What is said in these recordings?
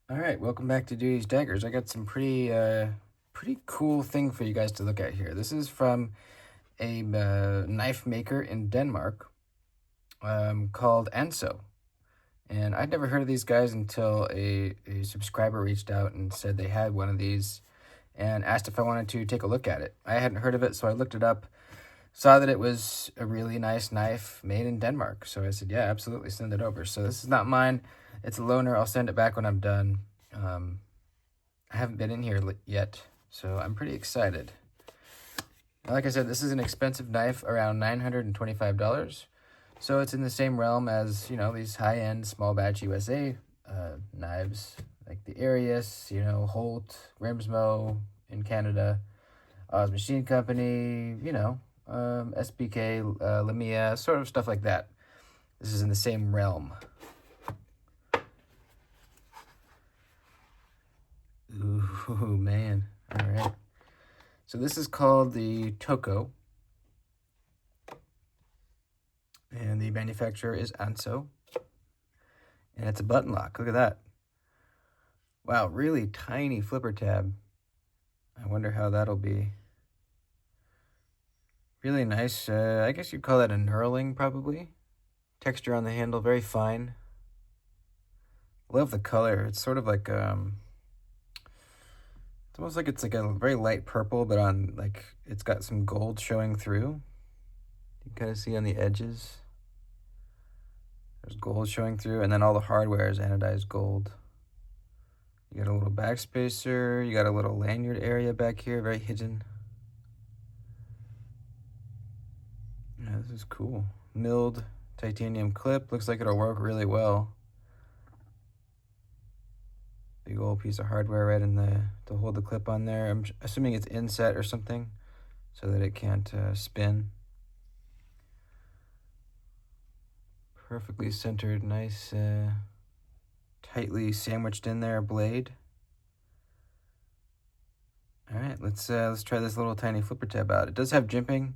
All right, welcome back to Duty's Daggers. I got some pretty cool thing for you guys to look at here. This is from a knife maker in Denmark called Anso. And I'd never heard of these guys until a subscriber reached out and said they had one of these and asked if I wanted to take a look at it. I hadn't heard of it, so I looked it up, saw that it was a really nice knife made in Denmark. So I said, yeah, absolutely, send it over. So this is not mine. It's a loaner. I'll send it back when I'm done. I haven't been in here yet, so I'm pretty excited. Like I said, this is an expensive knife, around $925. So it's in the same realm as, these high-end small batch USA knives, like the Arius, Holt, Grimsmo in Canada, Oz Machine Company, SBK, Lamia, sort of stuff like that. This is in the same realm. Ooh, man. All right. So this is called the Toko, and the manufacturer is Anso, and it's a button lock. Look at that. Wow, really tiny flipper tab. I wonder how that'll be. Really nice. I guess you'd call that a knurling, probably. Texture on the handle, very fine. Love the color. It's sort of like it's almost like it's like a very light purple, but on it's got some gold showing through. You can kind of see on the edges. There's gold showing through, and then all the hardware is anodized gold. You got a little backspacer. You got a little lanyard area back here, very hidden. Yeah, this is cool. Milled titanium clip. Looks like it'll work really well. Big old piece of hardware right in to hold the clip on there. I'm assuming it's inset or something so that it can't spin. Perfectly centered, nice, tightly sandwiched in there blade. All right, let's try this little tiny flipper tab out. It does have jimping.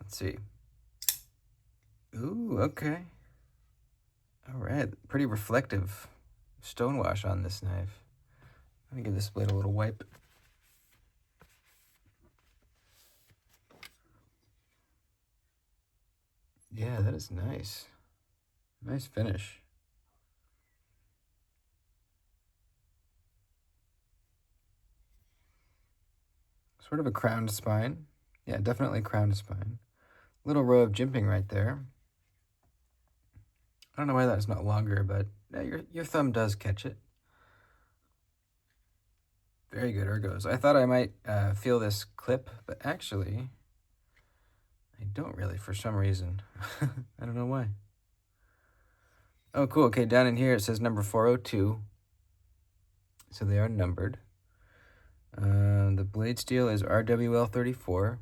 Let's see. Ooh, okay. All right, pretty reflective stonewash on this knife. Let me give this blade a little wipe. Yeah, that is nice. Nice finish. Sort of a crowned spine. Yeah, definitely crowned spine. Little row of jimping right there. I don't know why that's not longer, but your thumb does catch it. Very good ergos. I thought I might feel this clip, but actually, I don't really for some reason. I don't know why. Oh, cool. Okay, down in here it says number 402. So they are numbered. The blade steel is RWL34.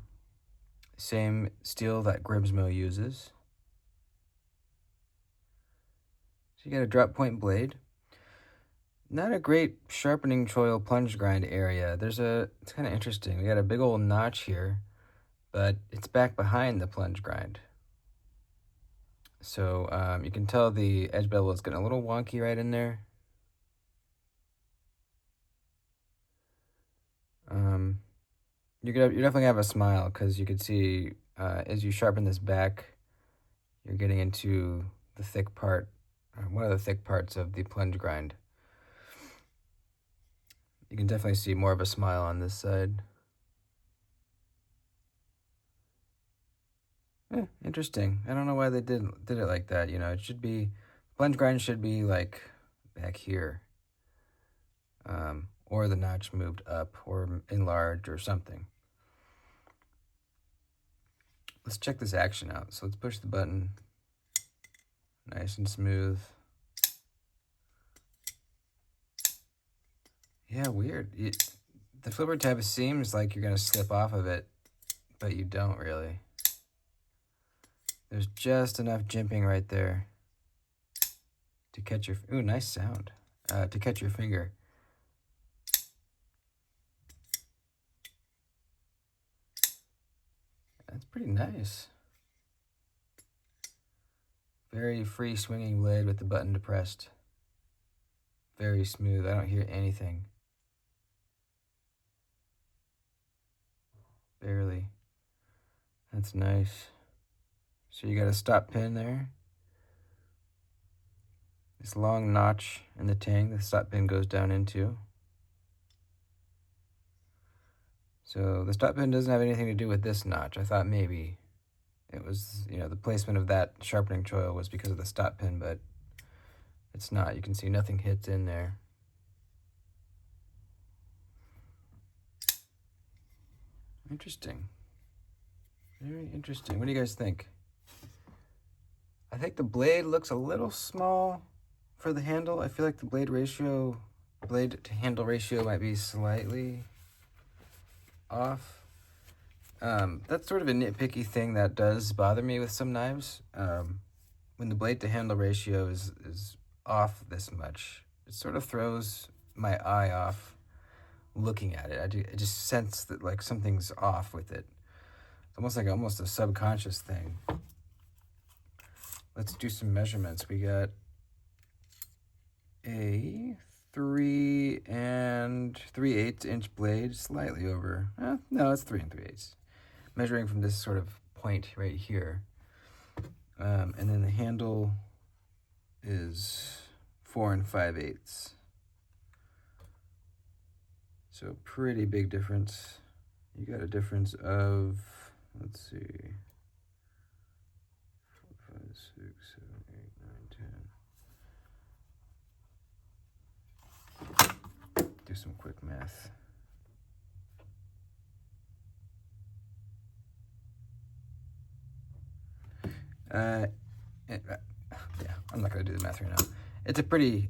Same steel that Grimsmo uses. So you got a drop point blade. Not a great sharpening choil plunge grind area. It's kind of interesting. We got a big old notch here, but it's back behind the plunge grind. So you can tell the edge bevel is getting a little wonky right in there. You're definitely gonna have a smile because you can see as you sharpen this back, you're getting into the thick part, one of the thick parts of the plunge grind. You can definitely see more of a smile on this side. Interesting. I don't know why they did it like that. It should be, plunge grind should be like back here. Or the notch moved up or enlarged or something. Let's check this action out. So let's push the button. Nice and smooth. Yeah, weird. The flipper tab seems like you're going to slip off of it, but you don't really. There's just enough jimping right there to catch your... Ooh, nice sound. To catch your finger. That's pretty nice. Very free swinging blade with the button depressed. very smooth. I don't hear anything. Barely. That's nice. So you got a stop pin there. This long notch in the tang the stop pin goes down into. So the stop pin doesn't have anything to do with this notch. I thought maybe it was, the placement of that sharpening choil was because of the stop pin, but it's not. You can see nothing hits in there. Interesting. Very interesting. What do you guys think? I think the blade looks a little small for the handle. I feel like the blade to handle ratio might be slightly off. That's sort of a nitpicky thing that does bother me with some knives. When the blade to handle ratio is off this much, it sort of throws my eye off looking at it. I just sense that like something's off with it. It's almost a subconscious thing. Let's do some measurements. We got a 3 3/8 inch blade, slightly over. No, it's 3 3/8. Measuring from this sort of point right here. And then the handle is 4 5/8. So pretty big difference. You got a difference of, let's see, 4, 5, 6, 7, 8, 9, 10. Do some quick math. Yeah, I'm not gonna do the math right now. It's a pretty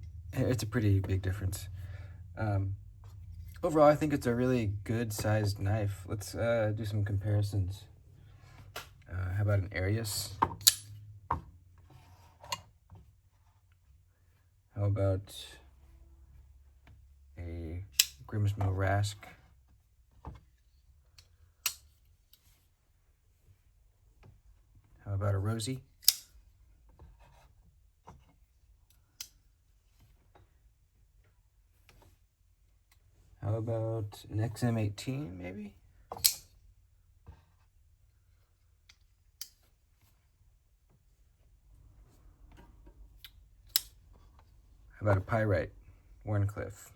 big difference. Overall, I think it's a really good sized knife. Let's do some comparisons. How about an Arius? How about a Grimsmo Rask? How about a Rosie? How about an XM18 maybe? How about a Pyrite Warncliffe?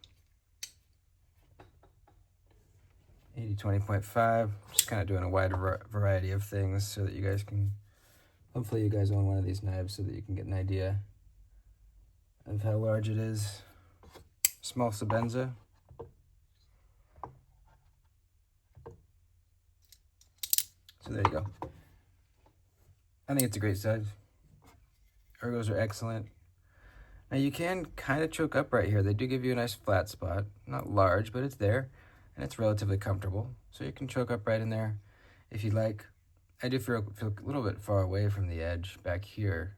80-20.5. Just kind of doing a wide variety of things so that you guys can, hopefully you guys own one of these knives so that you can get an idea of how large it is. Small Sabenza. So there you go. I think it's a great size. Ergos are excellent. Now you can kind of choke up right here. They do give you a nice flat spot. Not large, but it's there. And it's relatively comfortable. So you can choke up right in there if you like. I do feel a little bit far away from the edge back here.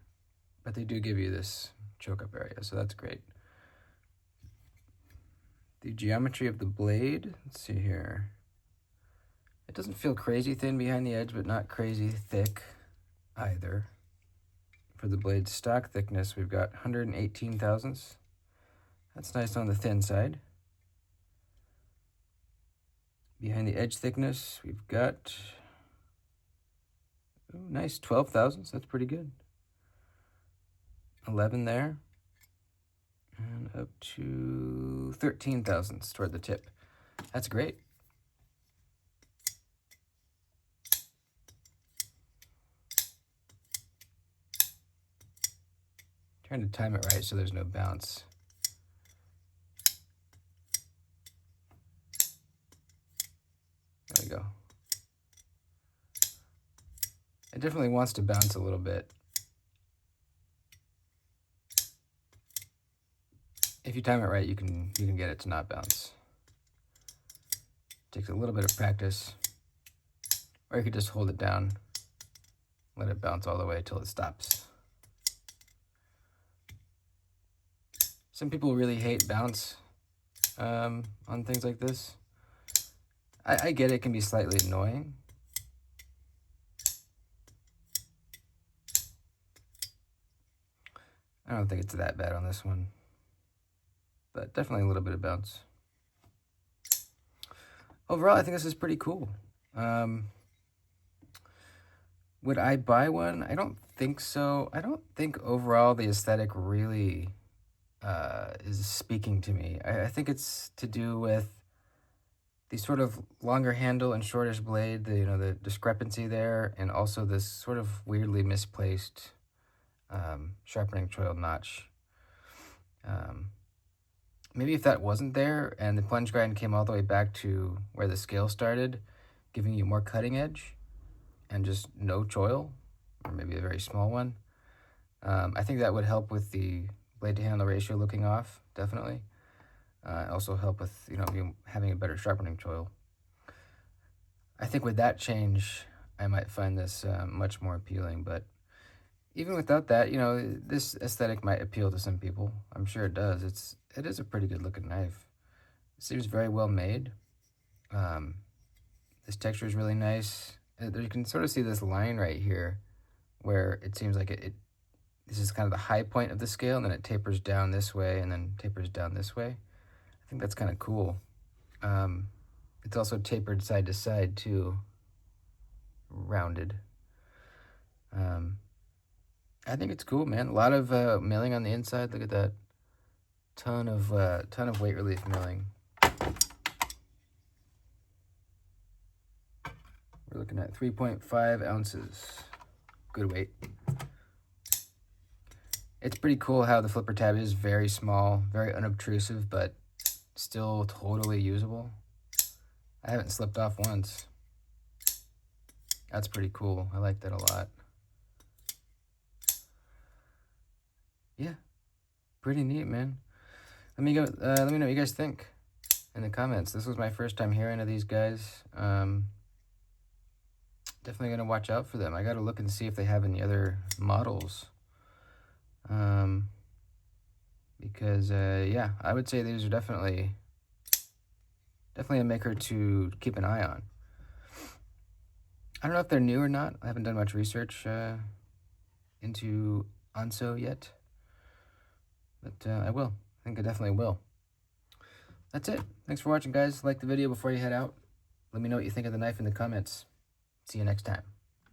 But they do give you this choke up area, so that's great. The geometry of the blade, let's see here. It doesn't feel crazy thin behind the edge, but not crazy thick either. For the blade stock thickness, we've got 118 thousandths. That's nice on the thin side. Behind the edge thickness, we've got nice 12 thousandths. That's pretty good. 11 there. And up to 13 thousandths toward the tip. That's great. Trying to time it right so there's no bounce. There we go. It definitely wants to bounce a little bit. If you time it right, you can get it to not bounce. Takes a little bit of practice. Or you could just hold it down, let it bounce all the way till it stops. Some people really hate bounce on things like this. I get it can be slightly annoying. I don't think it's that bad on this one. but definitely a little bit of bounce. Overall, I think this is pretty cool. Would I buy one? I don't think so. I don't think overall the aesthetic really is speaking to me. I think it's to do with the sort of longer handle and shortish blade, the discrepancy there, and also this sort of weirdly misplaced sharpening choil notch. Maybe if that wasn't there and the plunge grind came all the way back to where the scale started, giving you more cutting edge and just no choil, or maybe a very small one, I think that would help with the blade to handle ratio looking off, definitely. Also help with, you having a better sharpening choil. I think with that change, I might find this much more appealing, but even without that, this aesthetic might appeal to some people. I'm sure it does. It is a pretty good looking knife. It seems very well made. This texture is really nice. You can sort of see this line right here where it seems like this is kind of the high point of the scale, and then it tapers down this way and then tapers down this way. I think that's kind of cool. It's also tapered side to side too, rounded. I think it's cool, man. A lot of milling on the inside. Look at that. Ton of weight relief milling. We're looking at 3.5 ounces. Good weight. It's pretty cool how the flipper tab is very small, very unobtrusive, but still totally usable. I haven't slipped off once. That's pretty cool. I like that a lot. Yeah, pretty neat, man. Let me know what you guys think in the comments. This was my first time hearing of these guys. Definitely gonna watch out for them. I gotta look and see if they have any other models. Because yeah, I would say these are definitely a maker to keep an eye on. I don't know if they're new or not. I haven't done much research into Anso yet, but I will. I think I definitely will. That's it. Thanks for watching, guys. Like the video before you head out. Let me know what you think of the knife in the comments. See you next time.